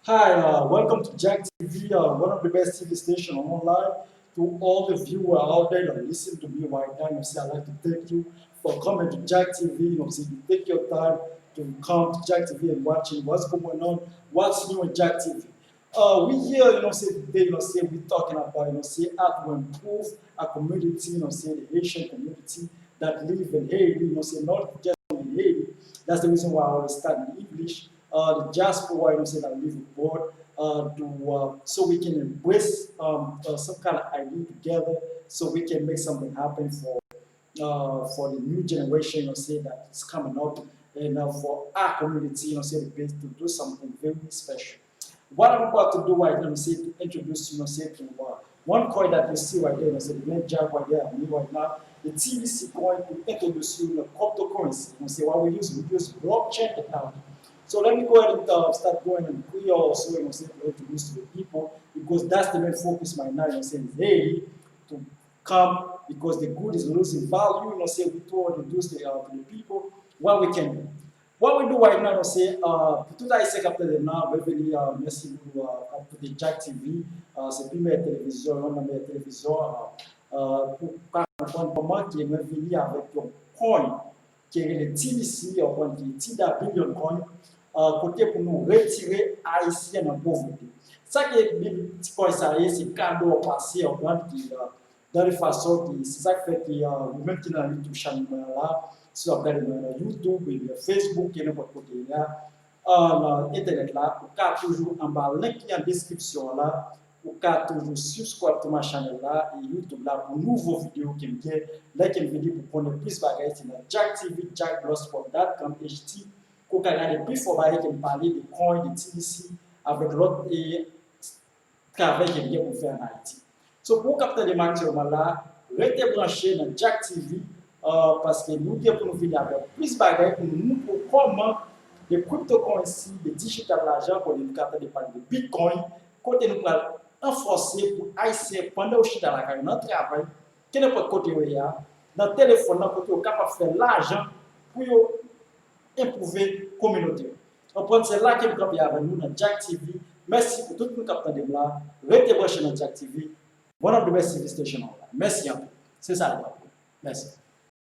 Hi, welcome to Jacktv, one of the best TV stations online. To all the viewers out there that listen to me right now, I'd like to thank you for coming to Jacktv. You take your time to come to Jacktv and watching what's going on, what's new in Jacktv. We here, today, we're talking about, how to improve our community, the Haitian community that live in Haiti, not just in Haiti. That's the reason why I always start in English. The diaspora, that live abroad, so we can embrace some kind of idea together, so we can make something happen for the new generation, that is coming up, and for our community, to do something very special. What I'm about to do right now, to introduce to one coin that you see right there, the name Jack Laguerre me right now. The TBC coin to introduce you the cryptocurrency. What we use blockchain technology. So let me go ahead and start going and we also, to introduce to the people, because that's the main focus right now, is daily to come, because the good is losing value, we to introduce to the people what we can do. What we do right now, tout ça, c'est capté de là, revenir, merci pour the Jacktv, c'est plus mes télévisions, on a mes télévisions, pour comprendre comment qui est venu avec un coin, qui est le TBC, qui est TIDA billion coin, côté pour nous retirer haïtiens en pauvreté. Ça qui est petit coin, ça y est, c'est cadeau passé, qui dans les façons, c'est ça qui fait que même qui dans le YouTube channel là, sur YouTube, et Facebook, et n'importe côté là, Internet là, vous pouvez toujours en bas, link qui est en description là, vous pouvez toujours subscribe à ma chaîne là, et YouTube là, pour nouveaux vidéos qui me viennent, like une vidéo pour prendre plus de bagages, c'est dans Jacktv, jackblogspot.com, HT, pour regarder plus fort qui me parler de coins, de TBC, avec l'autre et travail qui vient pour faire en Haïti. So, pour capter les matériaux là, restez branchés dans Jacktv, parce que nous devons nous venir avec plus de bagages pour nous montrer comment les cryptocurrencies, les digital l'argent, pour nous capter de parler de Bitcoin, côté nous pouvons renforcer pour haïtiens pendant que je suis dans la carrière, dans le travail, quel est votre côté dans le téléphone, dans le côté où capable de faire l'argent pour improver la communauté. Donc, c'est là que nous sommes avec nous dans Jacktv. Merci pour tout le monde qui capte de là. Restez branchés dans Jacktv. One of the best TV stations. Merci. C'est ça le Merci.